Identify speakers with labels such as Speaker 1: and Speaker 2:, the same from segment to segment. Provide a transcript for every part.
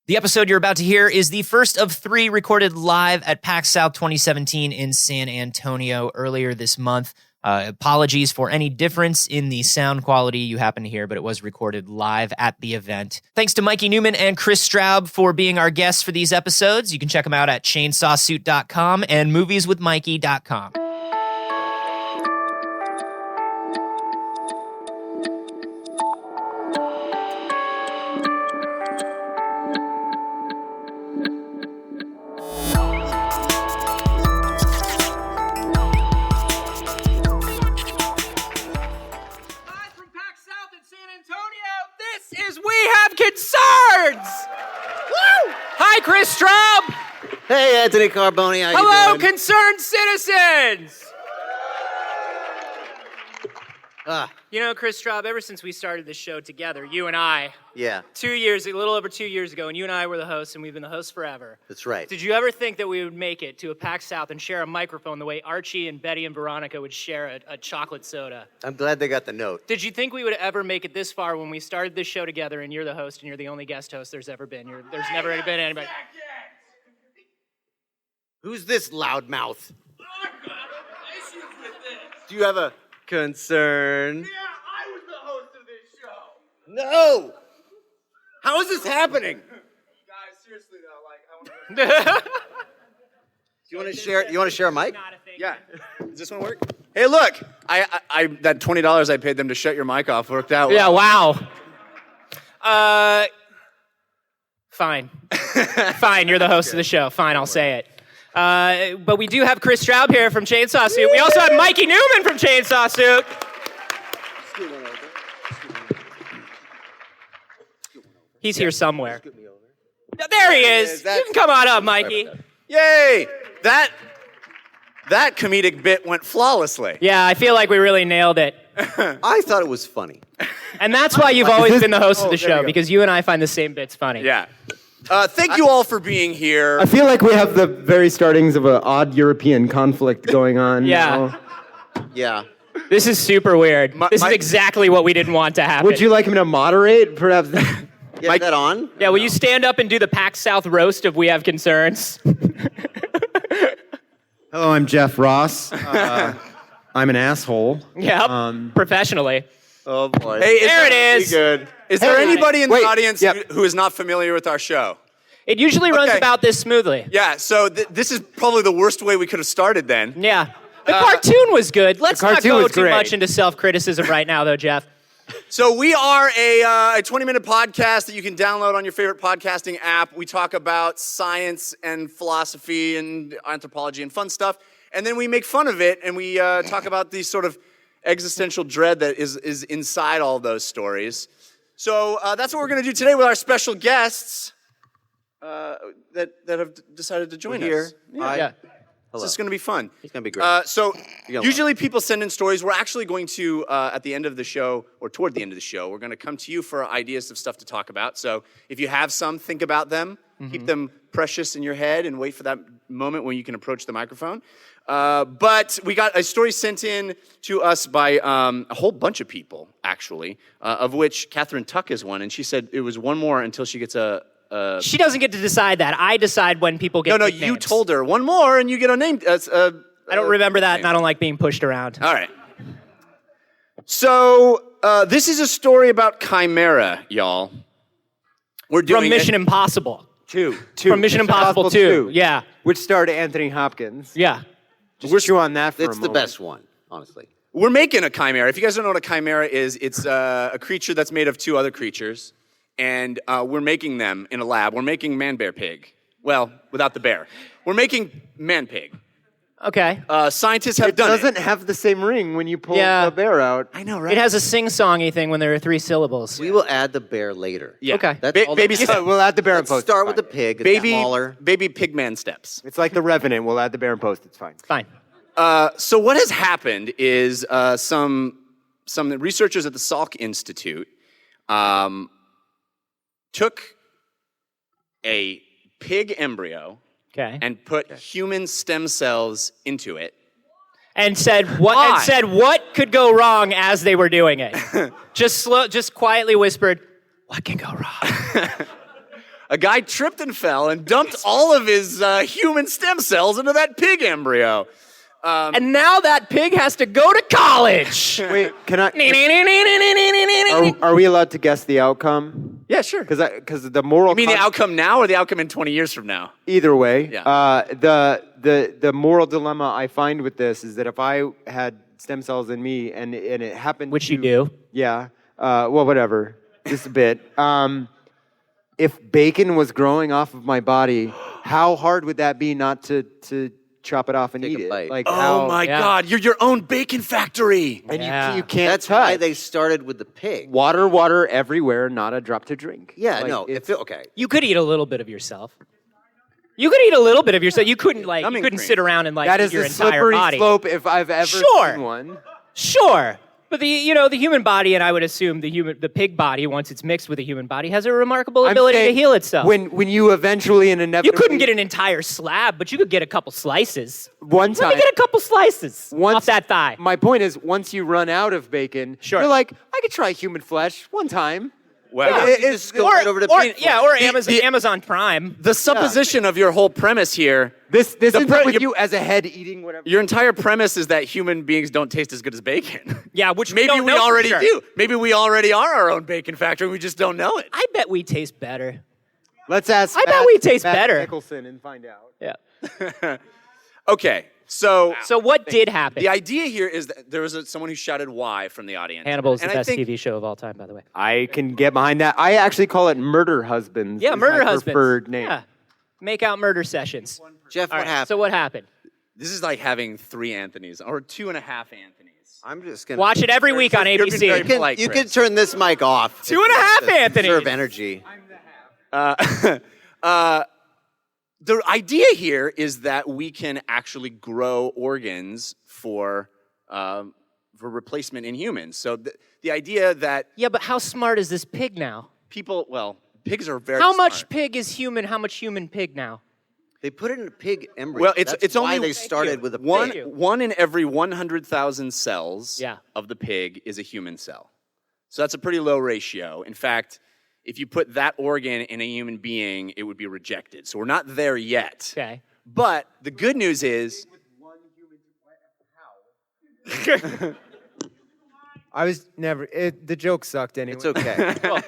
Speaker 1: The episode you're about to hear is the first of 3 recorded live at PAX South 2017 in San Antonio earlier this month. Apologies for any difference in the sound quality you happen to hear, but it was recorded live at the event. Thanks to Mikey Neuman and Kris Straub for being our guests for these episodes. You can check them out at Chainsawsuit.com and movieswithmikey.com.
Speaker 2: Concerns! Woo! Hi, Kris Straub!
Speaker 3: Hey, Anthony Carboni, how
Speaker 2: Hello,
Speaker 3: you doing?
Speaker 2: concerned citizens! You know, Kris Straub, ever since we started this show together, you and I,
Speaker 3: Yeah,
Speaker 2: 2 years, a little over 2 years ago, and you and I were the hosts, and we've been the hosts forever.
Speaker 3: that's right.
Speaker 2: Did you ever think that we would make it to a PAX South and share a microphone the way Archie and Betty and Veronica would share a chocolate soda?
Speaker 3: I'm glad they got the note.
Speaker 2: Did you think we would ever make it this far when we started this show together and you're the host and you're the only guest host there's ever been? There's never been anybody.
Speaker 3: Who's this loudmouth? Do you have a concern?
Speaker 4: Yeah, I was the host of this show.
Speaker 3: No! How is this happening?
Speaker 4: Guys, seriously though, like, I want to.
Speaker 3: Do you want to share? You want to share a mic?
Speaker 5: Yeah. Does this one work? Hey, look! I that $20 I paid them to shut your mic off worked out.
Speaker 2: Yeah, wow. Fine. Fine, you're the host of the show. Fine, I'll say it. But we do have Kris Straub here from Chainsawsuit. We also have Mikey Neuman from Chainsawsuit. He's here somewhere. There he is. You can come on up, Mikey.
Speaker 5: Yay! That comedic bit went flawlessly.
Speaker 2: Yeah, I feel like we really nailed it.
Speaker 3: I thought it was funny.
Speaker 2: And that's why you've always been the host of the show, because you and I find the same bits funny.
Speaker 5: Yeah. Thank you all for being here.
Speaker 6: I feel like we have the very startings of an odd European conflict going on.
Speaker 2: Yeah.
Speaker 6: You know?
Speaker 3: Yeah.
Speaker 2: This is super weird. This is exactly what we didn't want to happen.
Speaker 6: Would you like him to moderate, perhaps?
Speaker 3: Get that on?
Speaker 2: Yeah, will you stand up and do the PAX South roast of We Have Concerns?
Speaker 6: Hello, I'm Jeff Ross. I'm an asshole.
Speaker 2: Yep, professionally.
Speaker 3: Oh boy.
Speaker 5: Hey,
Speaker 2: There it is.
Speaker 5: Good. Is there anybody in the audience
Speaker 6: Yep.
Speaker 5: who is not familiar with our show?
Speaker 2: It usually runs
Speaker 5: Okay.
Speaker 2: about this smoothly.
Speaker 5: Yeah, so this is probably the worst way we could have started then.
Speaker 2: Yeah. The cartoon was good. Let's not
Speaker 6: cartoon
Speaker 2: go
Speaker 6: was
Speaker 2: too
Speaker 6: great.
Speaker 2: much into self-criticism right now, though, Jeff.
Speaker 5: So we are a 20-minute podcast that you can download on your favorite podcasting app. We talk about science and philosophy and anthropology and fun stuff. And then we make fun of it, and we talk about the sort of existential dread that is inside all those stories. So that's what we're going to do today with our special guests that have decided to join
Speaker 3: Here.
Speaker 5: us.
Speaker 2: Yeah.
Speaker 5: This is going to be fun.
Speaker 3: It's gonna be great.
Speaker 5: So
Speaker 3: You're gonna
Speaker 5: usually people send in stories. We're actually going to, at the end of the show, or toward the end of the show, we're going to come to you for ideas of stuff to talk about. So if you have some, think about them. Keep them precious in your head and wait for that moment when you can approach the microphone. But we got a story sent in to us by a whole bunch of people, actually, of which Catherine Tuck is one. And she said it was one more until she gets a...
Speaker 2: She doesn't get to decide that. I decide when people get
Speaker 5: No,
Speaker 2: nicknames.
Speaker 5: you told her one more and you get a name.
Speaker 2: I don't remember that, and I don't like being pushed around.
Speaker 5: All right. So this is a story about Chimera, y'all. We're doing
Speaker 2: From Mission Impossible.
Speaker 6: Two.
Speaker 2: From Mission Impossible 2. Yeah.
Speaker 6: Which starred Anthony Hopkins.
Speaker 2: Yeah.
Speaker 6: Just chew on that for a
Speaker 3: It's the
Speaker 6: moment.
Speaker 3: best one, honestly.
Speaker 5: We're making a chimera. If you guys don't know what a chimera is, it's a creature that's made of 2 other creatures, and we're making them in a lab. We're making man-bear pig. Well, without the bear. We're making man-pig.
Speaker 2: Okay.
Speaker 5: Scientists have
Speaker 6: It
Speaker 5: done
Speaker 6: doesn't
Speaker 5: it.
Speaker 6: have the same ring when you pull
Speaker 2: Yeah.
Speaker 6: the bear out.
Speaker 5: I know, right?
Speaker 2: It has a sing-songy thing when there are 3 syllables.
Speaker 3: We will add the bear later.
Speaker 5: Yeah.
Speaker 2: Okay.
Speaker 3: That's all
Speaker 5: baby
Speaker 3: that-
Speaker 5: step.
Speaker 6: We'll add the bear in
Speaker 3: Let's
Speaker 6: post.
Speaker 3: start
Speaker 6: It's
Speaker 3: with the
Speaker 6: fine.
Speaker 3: pig. It's
Speaker 5: Baby,
Speaker 3: smaller.
Speaker 5: baby pigman steps.
Speaker 6: It's like the Revenant. We'll add the bear in post. It's fine.
Speaker 2: Fine.
Speaker 5: So what has happened is some researchers at the Salk Institute took a pig embryo
Speaker 2: Okay.
Speaker 5: and put human stem cells into it.
Speaker 2: And said what?
Speaker 5: Why?
Speaker 2: And said what could go wrong as they were doing it. Just quietly whispered, "What can go wrong?"
Speaker 5: a guy tripped and fell and dumped all of his human stem cells into that pig embryo.
Speaker 2: And now that pig has to go to college.
Speaker 6: Wait, can I? Are we allowed to guess the outcome?
Speaker 5: Yeah, sure.
Speaker 6: Because the moral.
Speaker 5: You mean the outcome now or the outcome in 20 years from now?
Speaker 6: Either way.
Speaker 5: Yeah.
Speaker 6: The moral dilemma I find with this is that if I had stem cells in me and it happened,
Speaker 2: Which you do.
Speaker 6: Yeah. Well, whatever. Just a bit. If bacon was growing off of my body, how hard would that be not to chop it off and eat it?
Speaker 3: bite.
Speaker 6: Like
Speaker 5: Oh my God, you're your own bacon factory.
Speaker 6: And
Speaker 2: Yeah.
Speaker 6: you can't
Speaker 3: That's
Speaker 6: touch.
Speaker 3: why they started with the pig.
Speaker 6: Water everywhere, not a drop to drink.
Speaker 3: Yeah,
Speaker 6: Like,
Speaker 3: no.
Speaker 6: it's-
Speaker 3: Okay.
Speaker 2: You could eat a little bit of yourself. You couldn't You couldn't
Speaker 5: Numbing cream.
Speaker 2: sit around and
Speaker 6: that
Speaker 2: eat
Speaker 6: is
Speaker 2: your
Speaker 6: a
Speaker 2: entire
Speaker 6: slippery
Speaker 2: body.
Speaker 6: slope if I've ever
Speaker 2: Sure.
Speaker 6: seen one.
Speaker 2: Sure. But the human body, and I would assume the pig body, once it's mixed with the human body, has a remarkable ability to
Speaker 6: saying
Speaker 2: heal itself.
Speaker 6: When you eventually and
Speaker 2: You
Speaker 6: inevitably
Speaker 2: couldn't get an entire slab, but you could get a couple slices.
Speaker 6: one
Speaker 2: Let
Speaker 6: time.
Speaker 2: me get a couple slices
Speaker 6: Once-
Speaker 2: off that thigh.
Speaker 6: My point is, once you run out of bacon,
Speaker 2: Sure.
Speaker 6: you're like, I could try human flesh one time.
Speaker 5: Well,
Speaker 3: You just go right over to pig flesh.
Speaker 2: or Amazon Prime.
Speaker 5: the supposition of your whole premise here,
Speaker 6: This ends up with
Speaker 5: your-
Speaker 6: you as a head eating whatever.
Speaker 5: your entire premise is that human beings don't taste as good as bacon.
Speaker 2: Yeah, which
Speaker 5: Maybe
Speaker 2: don't
Speaker 5: we
Speaker 2: know for
Speaker 5: already
Speaker 2: sure.
Speaker 5: do. Maybe we already are our own bacon factory. We just don't know it.
Speaker 2: I bet we taste better.
Speaker 6: Let's ask.
Speaker 2: I bet
Speaker 6: Matt-
Speaker 2: we taste
Speaker 6: Matt
Speaker 2: better.
Speaker 6: Nicholson and find out.
Speaker 2: Yeah.
Speaker 5: Okay, so
Speaker 2: So what did happen?
Speaker 5: the idea here is that there was someone who shouted "why" from the audience.
Speaker 2: Hannibal is the
Speaker 5: And I
Speaker 2: best
Speaker 5: think-
Speaker 2: TV show of all time, by the way.
Speaker 6: I can get behind that. I actually call it Murder Husbands.
Speaker 2: Yeah,
Speaker 6: is
Speaker 2: Murder
Speaker 6: my
Speaker 2: Husbands.
Speaker 6: preferred name.
Speaker 2: Yeah. Make out murder sessions.
Speaker 3: Jeff,
Speaker 2: All
Speaker 3: what
Speaker 2: right,
Speaker 3: happened?
Speaker 2: So what happened?
Speaker 5: This is like having 3 Anthonys or 2.5 Anthonys.
Speaker 3: I'm just gonna
Speaker 2: Watch it every week on
Speaker 5: You're being
Speaker 2: ABC.
Speaker 5: very
Speaker 3: You can,
Speaker 5: polite,
Speaker 3: you
Speaker 5: Chris.
Speaker 3: can turn this mic off.
Speaker 2: 2.5 Anthonys.
Speaker 3: Conserve energy.
Speaker 5: The idea here is that we can actually grow organs for replacement in humans. So the idea that
Speaker 2: Yeah, but how smart is this pig now?
Speaker 5: pigs are very
Speaker 2: How much
Speaker 5: smart.
Speaker 2: pig is human? How much human pig now?
Speaker 3: They put it in a pig embryo.
Speaker 5: Well,
Speaker 3: That's
Speaker 5: it's
Speaker 3: why
Speaker 5: only
Speaker 3: they started with a pig.
Speaker 5: one.
Speaker 2: Thank you.
Speaker 5: One in every 100,000 cells
Speaker 2: Yeah.
Speaker 5: of the pig is a human cell. So that's a pretty low ratio. In fact, if you put that organ in a human being, it would be rejected. So we're not there yet.
Speaker 2: Okay.
Speaker 5: But the good news is,
Speaker 6: I was never. The joke sucked anyway.
Speaker 3: It's okay.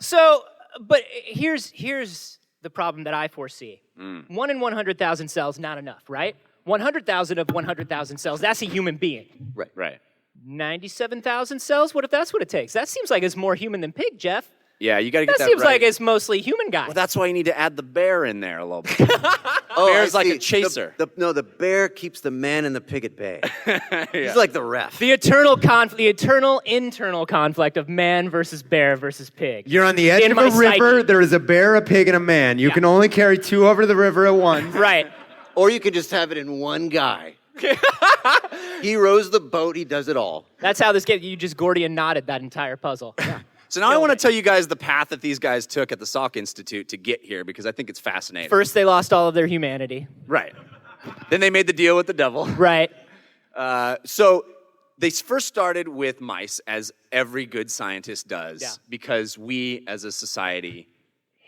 Speaker 2: So, but here's the problem that I foresee. 1 in 100,000 cells, not enough, right? 100,000 of 100,000 cells, that's a human being.
Speaker 5: right?
Speaker 2: 97,000 cells, what if that's what it takes? That seems like it's more human than pig, Jeff.
Speaker 5: Yeah, you got to get
Speaker 2: That
Speaker 5: that
Speaker 2: seems
Speaker 5: right.
Speaker 2: like it's mostly human guy.
Speaker 5: Well, that's why you need to add the bear in there a little bit.
Speaker 3: Oh,
Speaker 5: Bear's
Speaker 3: I
Speaker 5: like a
Speaker 3: see.
Speaker 5: chaser.
Speaker 3: The bear keeps the man and the pig at bay. He's like the ref.
Speaker 2: The eternal internal conflict of man versus bear versus pig.
Speaker 6: You're on the edge
Speaker 2: In
Speaker 6: of
Speaker 2: my
Speaker 6: a river.
Speaker 2: psyche.
Speaker 6: There is a bear, a pig, and a man. You can only carry 2 over the river at once.
Speaker 2: Right.
Speaker 3: Or you can just have it in one guy. He rows the boat. He does it all.
Speaker 2: That's how this game, you just Gordian knotted that entire puzzle. Yeah.
Speaker 5: So now I want to tell you guys the path that these guys took at the Salk Institute to get here because I think it's fascinating.
Speaker 2: First, they lost all of their humanity.
Speaker 5: Right. Then they made the deal with the devil.
Speaker 2: Right.
Speaker 5: So they first started with mice, as every good scientist does,
Speaker 2: Yeah.
Speaker 5: because we as a society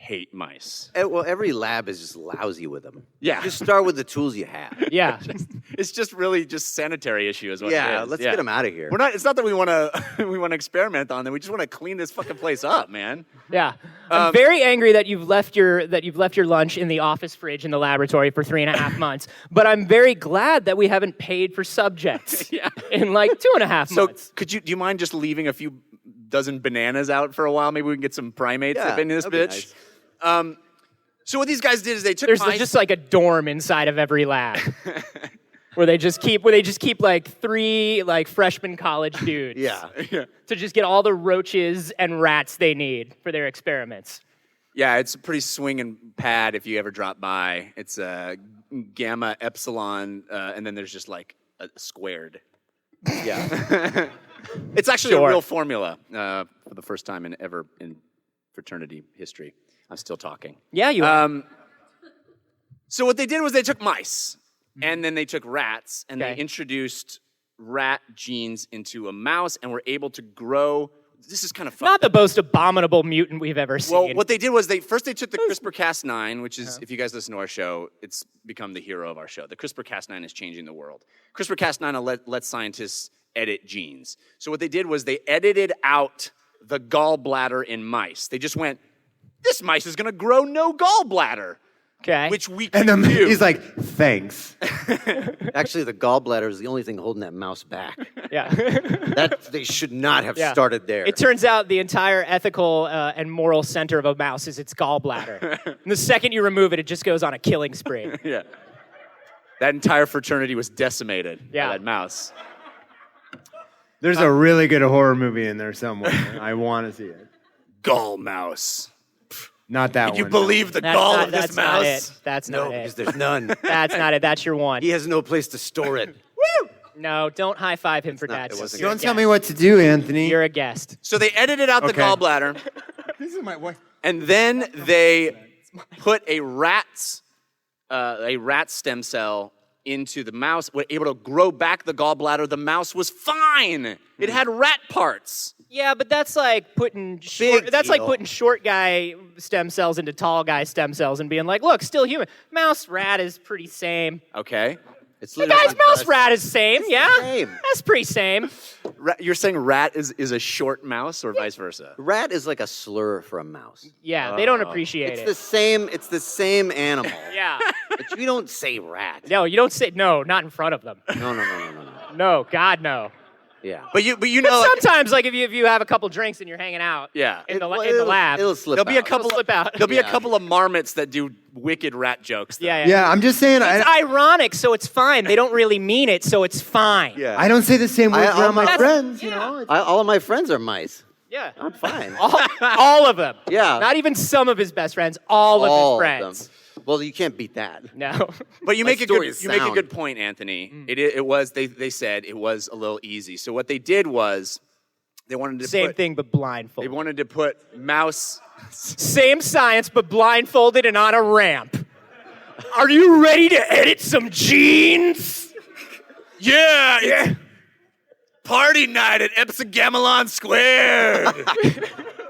Speaker 5: hate mice.
Speaker 3: Well, every lab is just lousy with them.
Speaker 5: Yeah.
Speaker 3: Just start with the tools you have.
Speaker 2: Yeah.
Speaker 5: It's just really just sanitary issue is what
Speaker 3: Yeah,
Speaker 5: it is.
Speaker 3: let's get them out of here.
Speaker 5: We're not. It's not that we want to. We want to experiment on them. We just want to clean this fucking place up, man.
Speaker 2: Yeah. I'm very angry that you've left your lunch in the office fridge in the laboratory for 3.5 months. But I'm very glad that we haven't paid for subjects in like 2.5
Speaker 5: So
Speaker 2: months.
Speaker 5: do you mind just leaving a few dozen bananas out for a while? Maybe we can get some primates
Speaker 3: Yeah,
Speaker 5: up in this
Speaker 3: that'd be
Speaker 5: bitch. So what these guys did is they took
Speaker 2: There's
Speaker 5: mice.
Speaker 2: just like a dorm inside of every lab. Where they just keep like 3 like freshman college dudes.
Speaker 3: Yeah.
Speaker 2: To just get all the roaches and rats they need for their experiments.
Speaker 5: Yeah, it's a pretty swinging pad if you ever drop by. It's a gamma epsilon, and then there's just like a squared.
Speaker 3: Yeah.
Speaker 5: It's actually
Speaker 2: Sure.
Speaker 5: a real formula for the first time ever in fraternity history. I'm still talking.
Speaker 2: Yeah, you are.
Speaker 5: So what they did was they took mice, and then they took rats, and
Speaker 2: Okay.
Speaker 5: they introduced rat genes into a mouse, and were able to grow this is kind of
Speaker 2: Not the most abominable mutant we've ever seen.
Speaker 5: Well, what they did was they took the CRISPR-Cas9, which is, if you guys listen to our show, it's become the hero of our show. The CRISPR-Cas9 is changing the world. CRISPR-Cas9 lets scientists edit genes. So what they did was they edited out the gallbladder in mice. They just went, this mice is going to grow no gallbladder.
Speaker 2: Okay.
Speaker 5: Which we can
Speaker 6: And
Speaker 5: do.
Speaker 6: he's like, thanks.
Speaker 3: Actually, the gallbladder is the only thing holding that mouse back.
Speaker 2: Yeah.
Speaker 3: They should not have
Speaker 2: Yeah.
Speaker 3: started there.
Speaker 2: It turns out the entire ethical and moral center of a mouse is its gallbladder. And the second you remove it, it just goes on a killing spree.
Speaker 5: Yeah. That entire fraternity was decimated
Speaker 2: Yeah.
Speaker 5: by that mouse.
Speaker 6: There's a really good horror movie in there somewhere. I want to see it.
Speaker 5: Gall mouse.
Speaker 6: Not that
Speaker 5: Can you
Speaker 6: one.
Speaker 5: believe the
Speaker 2: That's
Speaker 5: gall
Speaker 2: not,
Speaker 5: of this
Speaker 2: that's not
Speaker 5: mouse?
Speaker 2: it. That's
Speaker 3: no,
Speaker 2: not
Speaker 3: because
Speaker 2: it.
Speaker 3: there's none.
Speaker 2: That's not it. That's your one.
Speaker 3: He has no place to store it.
Speaker 2: No, don't high five him for
Speaker 3: not-
Speaker 2: that.
Speaker 3: it wasn't
Speaker 2: You're a
Speaker 6: Don't tell
Speaker 2: guest.
Speaker 6: me what to do, Anthony.
Speaker 2: You're a guest.
Speaker 5: So they edited out the
Speaker 6: Okay.
Speaker 5: gallbladder,
Speaker 6: This is my wife.
Speaker 5: and then they put a rat stem cell into the mouse, was able to grow back the gallbladder. The mouse was fine. It had rat parts.
Speaker 2: Yeah, but that's like putting short guy stem cells into tall guy stem cells and being like, look, still human. Mouse rat is pretty same.
Speaker 5: Okay.
Speaker 3: It's
Speaker 2: The guy's mouse rat is same, yeah?
Speaker 3: same.
Speaker 2: That's pretty same.
Speaker 5: You're saying rat is a short mouse or vice versa?
Speaker 3: Rat is like a slur for a mouse.
Speaker 2: Yeah, they don't appreciate
Speaker 3: It's
Speaker 2: it.
Speaker 3: the same animal.
Speaker 2: Yeah.
Speaker 3: But you don't say rat.
Speaker 2: No, you don't say, no, not in front of them.
Speaker 3: No.
Speaker 2: No, God, no.
Speaker 3: Yeah.
Speaker 5: But you know, like,
Speaker 2: Sometimes, like, if you have a couple drinks and you're hanging out
Speaker 5: Yeah.
Speaker 2: in the
Speaker 3: It'll-
Speaker 2: lab.
Speaker 3: It'll slip
Speaker 5: there'll be a
Speaker 3: out.
Speaker 5: couple
Speaker 2: slip out.
Speaker 5: There'll be a
Speaker 3: Yeah.
Speaker 5: couple of marmots that do wicked rat jokes. though.
Speaker 2: Yeah.
Speaker 6: Yeah, I'm just saying.
Speaker 2: It's ironic, so it's fine. They don't really mean it, so it's fine.
Speaker 6: I don't say the same words around my
Speaker 2: That's-
Speaker 6: friends. You
Speaker 2: yeah.
Speaker 6: know.
Speaker 3: All of my friends are mice.
Speaker 2: Yeah.
Speaker 3: I'm fine.
Speaker 2: All of them.
Speaker 3: Yeah.
Speaker 2: Not even some of his best friends, all of his
Speaker 3: All of
Speaker 2: friends.
Speaker 3: them. Well, you can't beat that.
Speaker 2: No.
Speaker 5: But you
Speaker 3: My
Speaker 5: make a
Speaker 3: story
Speaker 5: good
Speaker 3: is
Speaker 5: you make a
Speaker 3: sound.
Speaker 5: good point, Anthony. It was they said it was a little easy. So what they did was they wanted to
Speaker 2: Same thing, but
Speaker 5: They
Speaker 2: blindfolded.
Speaker 5: wanted to put mouse.
Speaker 2: Same science, but blindfolded and on a ramp. Are you ready to edit some genes?
Speaker 5: Yeah. Party night at Epsigamelon Square.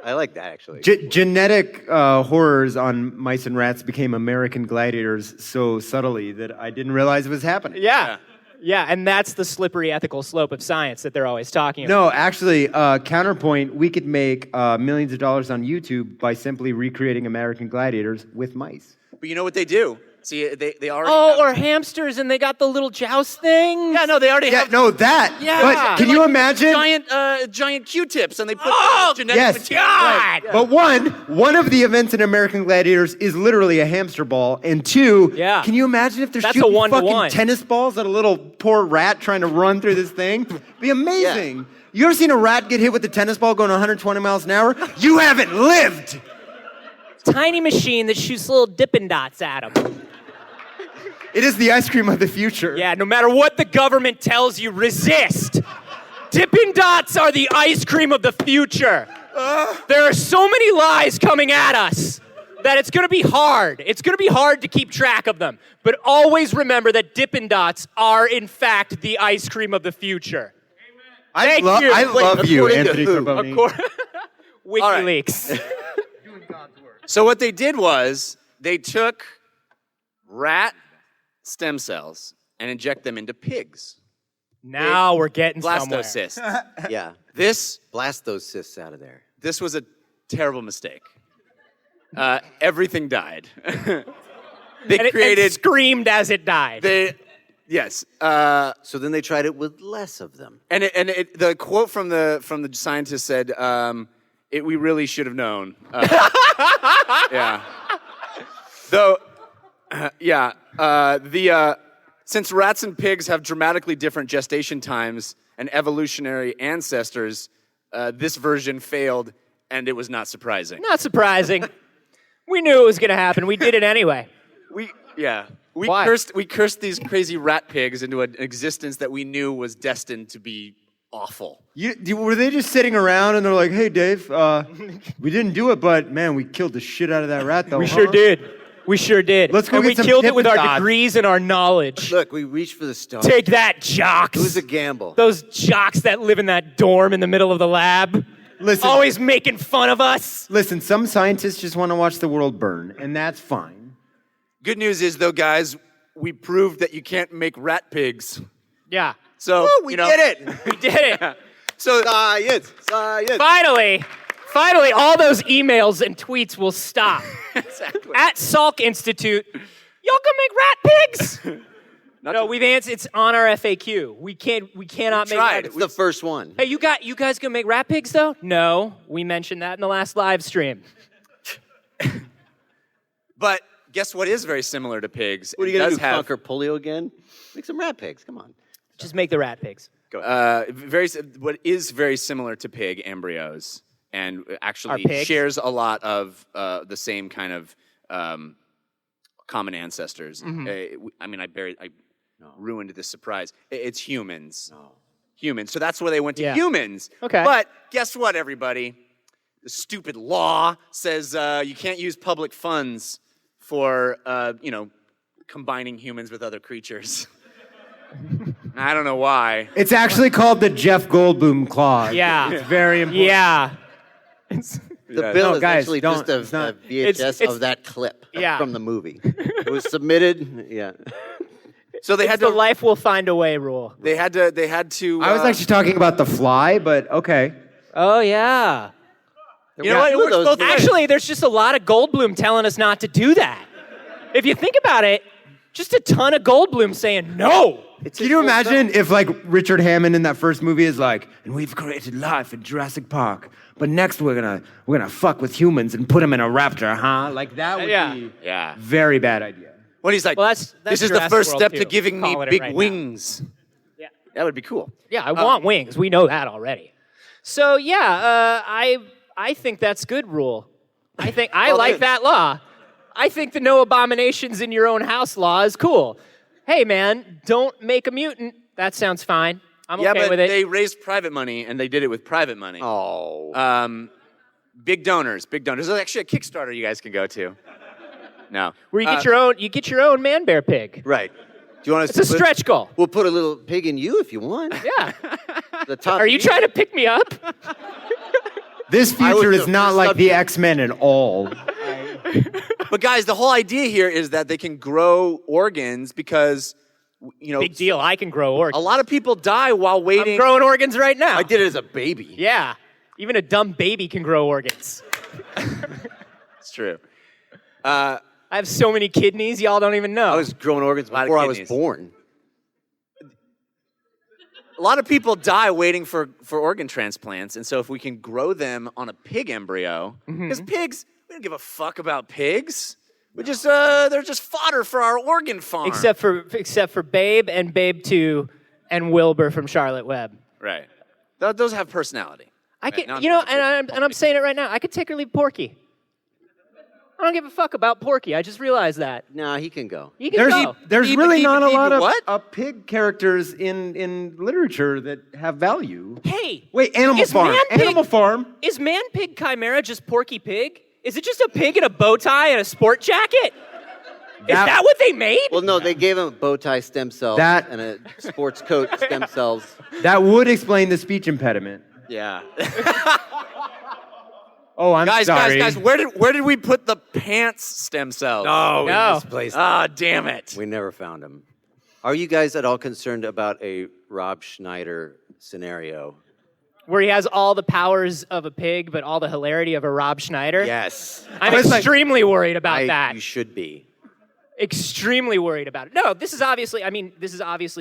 Speaker 3: I like that, actually.
Speaker 6: Genetic horrors on mice and rats became American gladiators so subtly that I didn't realize it was happening.
Speaker 2: Yeah. Yeah, and that's the slippery ethical slope of science that they're always talking about.
Speaker 6: No, actually, counterpoint, we could make millions of dollars on YouTube by simply recreating American gladiators with mice.
Speaker 5: But you know what they do? See, they already.
Speaker 2: Oh,
Speaker 5: have-
Speaker 2: or hamsters, and they got the little joust thing.
Speaker 5: yeah, no, they already
Speaker 6: Yeah,
Speaker 5: have
Speaker 6: no, that.
Speaker 2: Yeah.
Speaker 6: But can you imagine?
Speaker 5: giant Q-tips, and they put genetic
Speaker 6: Yes.
Speaker 5: material.
Speaker 2: God.
Speaker 6: But one of the events in American Gladiators is literally a hamster ball, and two,
Speaker 2: Yeah.
Speaker 6: can you imagine if they're
Speaker 2: That's a
Speaker 6: shooting
Speaker 2: one-to-one.
Speaker 6: fucking tennis balls at a little poor rat trying to run through this thing? Be amazing. You ever seen a rat get hit with a tennis ball going 120 miles an hour? You haven't lived.
Speaker 2: Tiny machine that shoots little Dippin' Dots at them.
Speaker 6: It is the ice cream of the future.
Speaker 2: Yeah, no matter what the government tells you, resist. Dippin' Dots are the ice cream of the future. There are so many lies coming at us that it's going to be hard. It's going to be hard to keep track of them. But always remember that Dippin' Dots are, in fact, the ice cream of the future. Thank you.
Speaker 6: I love you,
Speaker 3: according to
Speaker 6: Anthony
Speaker 3: who?
Speaker 6: Carboni.
Speaker 2: WikiLeaks.
Speaker 5: So what they did was they took rat stem cells and inject them into pigs.
Speaker 2: Now we're getting somewhere.
Speaker 5: Blastocysts.
Speaker 3: Yeah.
Speaker 5: This
Speaker 3: Blast those cysts out of there.
Speaker 5: was a terrible mistake. Everything died. They
Speaker 2: And it
Speaker 5: created.
Speaker 2: screamed as it died.
Speaker 5: Yes.
Speaker 3: So then they tried it with less of them.
Speaker 5: The quote from the scientist said, "We really should have known." Yeah. Though, since rats and pigs have dramatically different gestation times and evolutionary ancestors, this version failed, and it was not surprising.
Speaker 2: Not surprising. We knew it was going to happen. We did it anyway.
Speaker 5: We
Speaker 2: Why?
Speaker 5: cursed these crazy rat pigs into an existence that we knew was destined to be awful.
Speaker 6: Were they just sitting around and they're like, hey, Dave, we didn't do it, but man, we killed the shit out of that rat, though.
Speaker 2: We sure did. We sure did.
Speaker 6: Let's go
Speaker 2: and
Speaker 6: get
Speaker 2: we
Speaker 6: some
Speaker 2: killed it with our
Speaker 6: Dippin' Dots.
Speaker 2: degrees and our knowledge.
Speaker 3: Look, we reached for the stone.
Speaker 2: Take that, jocks.
Speaker 3: It was a gamble.
Speaker 2: Those jocks that live in that dorm in the middle of the lab.
Speaker 6: Listen.
Speaker 2: Always making fun of us.
Speaker 6: Listen, some scientists just want to watch the world burn, and that's fine.
Speaker 5: Good news is, though, guys, we proved that you can't make rat pigs.
Speaker 2: Yeah.
Speaker 5: So
Speaker 3: We did it.
Speaker 2: We did it.
Speaker 5: So
Speaker 3: Science.
Speaker 2: Finally, all those emails and tweets will stop.
Speaker 5: exactly.
Speaker 2: At Salk Institute, y'all can make rat pigs. No, we've answered. It's on our FAQ. We cannot make
Speaker 5: tried.
Speaker 2: rat
Speaker 3: It's the first one.
Speaker 2: Hey, you guys gonna make rat pigs though? No, we mentioned that in the last live stream.
Speaker 5: But guess what is very similar to pigs?
Speaker 3: What are you going to do, conquer polio again? Make some rat pigs. Come on.
Speaker 2: Just make the rat pigs.
Speaker 5: What is very similar to pig embryos, and actually
Speaker 2: pigs?
Speaker 5: shares a lot of the same kind of common ancestors. I ruined this surprise. It's humans.
Speaker 3: No.
Speaker 5: Humans. So that's where they went to humans.
Speaker 2: Okay.
Speaker 5: But guess what, everybody? The stupid law says you can't use public funds for combining humans with other creatures. I don't know why.
Speaker 6: It's actually called the Jeff Goldblum clause.
Speaker 2: Yeah.
Speaker 6: It's very important.
Speaker 2: Yeah.
Speaker 3: The bill is
Speaker 6: guys,
Speaker 3: actually
Speaker 6: don't-
Speaker 3: just
Speaker 6: it's not-
Speaker 3: a VHS
Speaker 2: it's-
Speaker 3: of that clip
Speaker 2: Yeah.
Speaker 3: from the movie. It was submitted. Yeah.
Speaker 5: So they
Speaker 2: It's
Speaker 5: had
Speaker 2: the
Speaker 5: to.
Speaker 2: life will find a way rule.
Speaker 5: They had to.
Speaker 6: I was actually talking about The Fly, but okay.
Speaker 2: Oh yeah.
Speaker 5: You know what? It works both ways.
Speaker 2: Actually, there's just a lot of Goldblum telling us not to do that. If you think about it, just a ton of Goldblum saying no.
Speaker 6: Can you imagine if like Richard Hammond in that first movie is like, and we've created life in Jurassic Park, but next we're gonna fuck with humans and put them in a raptor, huh? Like that would be
Speaker 5: Yeah.
Speaker 6: very bad idea.
Speaker 5: When he's like,
Speaker 2: Well, that's
Speaker 5: this is the
Speaker 2: Jurassic
Speaker 5: first
Speaker 2: World
Speaker 5: step
Speaker 2: 2.
Speaker 5: to giving me
Speaker 2: Calling it
Speaker 5: big
Speaker 2: right now.
Speaker 5: wings.
Speaker 2: Yeah.
Speaker 5: That would be cool.
Speaker 2: Yeah, I want wings. We know that already. So yeah, I think that's good rule. I think I like that law. I think the no abominations in your own house law is cool. Hey man, don't make a mutant. That sounds fine. I'm
Speaker 5: Yeah,
Speaker 2: okay
Speaker 5: but
Speaker 2: with it.
Speaker 5: they raised private money, and they did it with private money.
Speaker 3: Oh.
Speaker 5: Big donors. There's actually a Kickstarter you guys can go to. No.
Speaker 2: Where you get your own man bear pig.
Speaker 3: Right. Do you want us
Speaker 2: It's a
Speaker 3: to
Speaker 2: stretch goal.
Speaker 3: We'll put a little pig in you if you want.
Speaker 2: Yeah.
Speaker 3: The top
Speaker 2: Are you trying to pick me up?
Speaker 6: This
Speaker 3: I was
Speaker 6: future
Speaker 3: the
Speaker 6: is not
Speaker 3: first
Speaker 6: like the
Speaker 3: subject.
Speaker 6: X-Men at all.
Speaker 5: But guys, the whole idea here is that they can grow organs because,
Speaker 2: Big deal. I can grow organs.
Speaker 5: a lot of people die while waiting.
Speaker 2: I'm growing organs right now.
Speaker 3: I did it as a baby.
Speaker 2: Yeah. Even a dumb baby can grow organs.
Speaker 5: It's true.
Speaker 2: I have so many kidneys, y'all don't even know.
Speaker 3: I was growing organs
Speaker 5: lot of
Speaker 3: before I was
Speaker 5: kidneys.
Speaker 3: born.
Speaker 5: A lot of people die waiting for organ transplants, and so if we can grow them on a pig embryo, because pigs, we don't give a fuck about pigs. We just they're just fodder for our organ farm.
Speaker 2: except for Babe and Babe 2 and Wilbur from Charlotte Web.
Speaker 5: right, those have personality.
Speaker 2: I could,
Speaker 5: Not-
Speaker 2: and I'm saying it right now. I could take or leave Porky. I don't give a fuck about Porky. I just realized that.
Speaker 3: Nah, he can go.
Speaker 2: You can go.
Speaker 6: There's
Speaker 5: Beep,
Speaker 6: really
Speaker 5: beep,
Speaker 6: not a
Speaker 5: beep,
Speaker 6: lot of
Speaker 5: what?
Speaker 6: pig characters in literature that have value.
Speaker 2: Hey.
Speaker 6: Wait, Animal
Speaker 2: is
Speaker 6: Farm.
Speaker 2: Man-Pig-
Speaker 6: Animal Farm.
Speaker 2: Is Man Pig Chimera just Porky Pig? Is it just a pig in a bow tie and a sport jacket? Is that what they made?
Speaker 3: Well, no, they gave him a bow tie stem cells
Speaker 6: That-
Speaker 3: and a sports coat stem cells.
Speaker 6: That would explain the speech impediment.
Speaker 3: Yeah.
Speaker 6: Oh, I'm
Speaker 5: guys,
Speaker 6: sorry.
Speaker 5: guys, where did we put the pants stem cells?
Speaker 3: Oh,
Speaker 2: No.
Speaker 3: misplaced.
Speaker 5: Ah, damn it.
Speaker 3: We never found him. Are you guys at all concerned about a Rob Schneider scenario?
Speaker 2: Where he has all the powers of a pig, but all the hilarity of a Rob Schneider?
Speaker 3: Yes.
Speaker 2: I'm
Speaker 6: was like-
Speaker 2: extremely worried about that.
Speaker 3: You should be.
Speaker 2: Extremely worried about it. No, this is obviously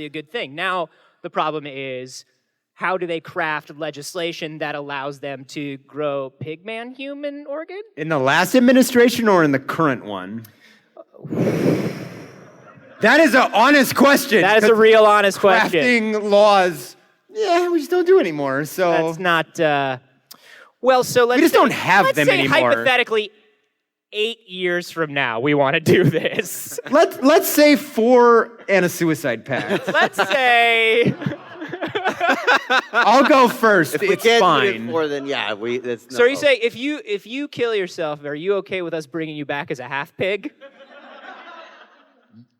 Speaker 2: a good thing. Now, the problem is, how do they craft legislation that allows them to grow pigman human organ?
Speaker 6: In the last administration or in the current one? That is an honest question.
Speaker 2: That is a real honest question.
Speaker 6: Crafting laws, we just don't do anymore. So
Speaker 2: That's not, well, so let's
Speaker 6: just
Speaker 2: say-
Speaker 6: don't have
Speaker 2: let's
Speaker 6: them
Speaker 2: say
Speaker 6: anymore.
Speaker 2: hypothetically, 8 years from now, we want to do this.
Speaker 6: let's say 4 and a suicide pact.
Speaker 2: Let's say...
Speaker 6: I'll go first.
Speaker 3: If we
Speaker 6: It's
Speaker 3: can't
Speaker 6: fine.
Speaker 3: do it for, then yeah, that's no.
Speaker 2: So you say, if you kill yourself, are you okay with us bringing you back as a half pig?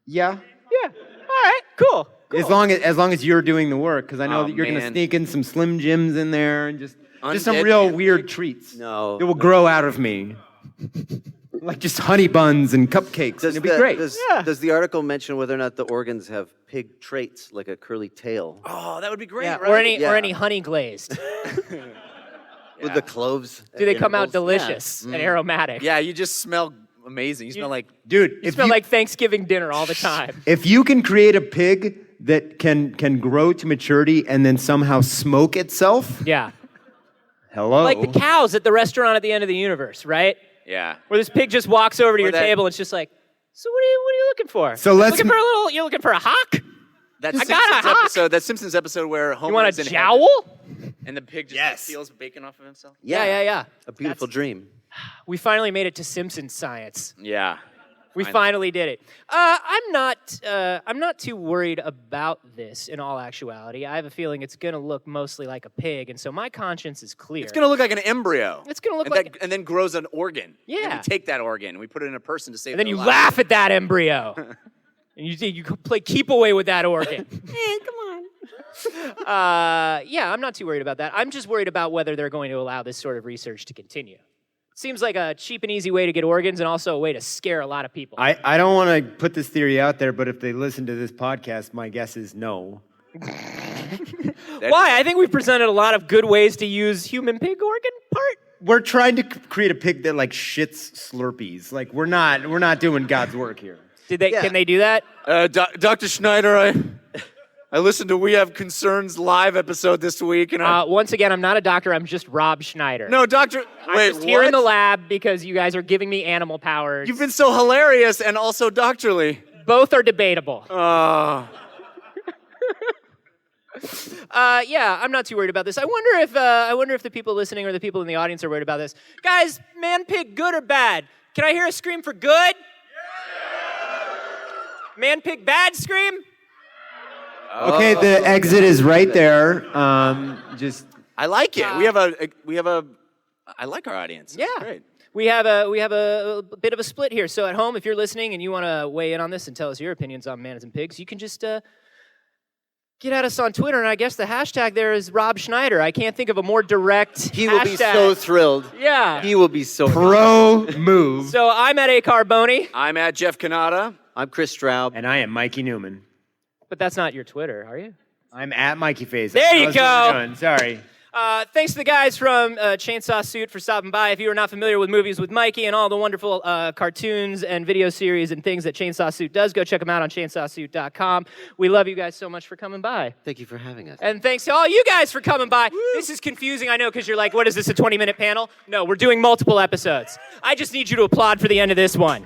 Speaker 6: Yeah.
Speaker 2: Yeah. All right. Cool.
Speaker 6: As long as you're doing the work, because I know
Speaker 5: Oh,
Speaker 6: that you're going to
Speaker 5: man.
Speaker 6: sneak in some Slim Jims in there and just Just some
Speaker 3: Undead
Speaker 6: real
Speaker 3: man
Speaker 6: weird
Speaker 3: pig?
Speaker 6: treats.
Speaker 3: No.
Speaker 6: It will grow out of me. Like just honey buns and cupcakes. It'll be great.
Speaker 3: Does the article mention whether or not the organs have pig traits, like a curly tail?
Speaker 5: Oh, that would be great,
Speaker 2: Yeah,
Speaker 5: right?
Speaker 2: or any honey glazed.
Speaker 3: With the cloves?
Speaker 2: Do they come out
Speaker 3: intervals?
Speaker 2: delicious and aromatic?
Speaker 5: Yeah, you just smell amazing. You smell like
Speaker 6: Dude,
Speaker 2: You smell like Thanksgiving dinner all the time.
Speaker 6: if you can create a pig that can grow to maturity and then somehow smoke itself,
Speaker 2: Yeah.
Speaker 6: hello.
Speaker 2: Like the cows at the restaurant at the end of the universe, right?
Speaker 5: yeah.
Speaker 2: Where this pig just walks over to your
Speaker 5: that-
Speaker 2: table and it's just like, so what are you looking for?
Speaker 6: So let's-
Speaker 2: You're looking for a hawk?
Speaker 5: That
Speaker 2: I got a
Speaker 5: Simpsons
Speaker 2: hawk.
Speaker 5: episode. That Simpsons episode where Homer
Speaker 2: You want
Speaker 5: is
Speaker 2: a
Speaker 5: in
Speaker 2: jowl?
Speaker 5: heaven and the pig just like, steals bacon off of himself.
Speaker 2: Yeah.
Speaker 3: A beautiful dream.
Speaker 2: We finally made it to Simpsons science.
Speaker 5: Yeah.
Speaker 2: We finally did it. I'm not too worried about this in all actuality. I have a feeling it's going to look mostly like a pig, and so my conscience is clear.
Speaker 5: It's gonna look like an embryo.
Speaker 2: It's gonna look
Speaker 5: and
Speaker 2: like-
Speaker 5: and then grows an organ.
Speaker 2: Yeah.
Speaker 5: And we take that organ and we put it in a person to save.
Speaker 2: And then
Speaker 5: their
Speaker 2: you
Speaker 5: life.
Speaker 2: laugh at that embryo. And you play keep away with that organ. Come on. Yeah, I'm not too worried about that. I'm just worried about whether they're going to allow this sort of research to continue. Seems like a cheap and easy way to get organs and also a way to scare a lot of people.
Speaker 6: I don't want to put this theory out there, but if they listen to this podcast, my guess is no.
Speaker 2: Why? I think we've presented a lot of good ways to use human pig organ part.
Speaker 6: We're trying to create a pig that like shits Slurpees. Like we're not doing God's work here.
Speaker 2: Can they do that?
Speaker 5: Dr. Schneider, I listened to We Have Concerns live episode this week, and
Speaker 2: Once again, I'm not a doctor. I'm just Rob Schneider.
Speaker 5: no, Doctor.
Speaker 2: I'm
Speaker 5: Wait,
Speaker 2: just here in the
Speaker 5: what?
Speaker 2: lab because you guys are giving me animal powers.
Speaker 5: You've been so hilarious and also doctorly.
Speaker 2: Both are debatable.
Speaker 5: Uh,
Speaker 2: Yeah, I'm not too worried about this. I wonder if the people listening or the people in the audience are worried about this. Guys, man pig, good or bad? Can I hear a scream for good? Man pig, bad scream?
Speaker 6: Okay, the exit is right there. Just
Speaker 5: I like it. We have a. I like our audience. It's
Speaker 2: Yeah.
Speaker 5: great.
Speaker 2: We have a bit of a split here. So at home, if you're listening and you want to weigh in on this and tell us your opinions on mans and pigs, you can just get at us on Twitter. And I guess the hashtag there is Rob Schneider. I can't think of a more direct
Speaker 3: He will be
Speaker 2: hashtag.
Speaker 3: so thrilled.
Speaker 2: Yeah.
Speaker 3: He will be so
Speaker 6: pro move.
Speaker 2: So I'm at A. Carboni,
Speaker 5: I'm at Jeff Canada.
Speaker 3: I'm Kris Straub.
Speaker 6: And I am Mikey Neuman.
Speaker 2: but that's not your Twitter, are you?
Speaker 6: I'm at Mikey Face.
Speaker 2: There you
Speaker 6: That's what
Speaker 2: go.
Speaker 6: we're doing. Sorry.
Speaker 2: Thanks to the guys from Chainsawsuit for stopping by. If you are not familiar with Movies with Mikey and all the wonderful cartoons and video series and things that Chainsawsuit does, go check them out on chainsawsuit.com. We love you guys so much for coming by.
Speaker 3: Thank you for having us.
Speaker 2: And thanks to all you guys for coming by. This is confusing, I know, because you're like, what is this, a 20-minute panel? No, we're doing multiple episodes. I just need you to applaud for the end of this one.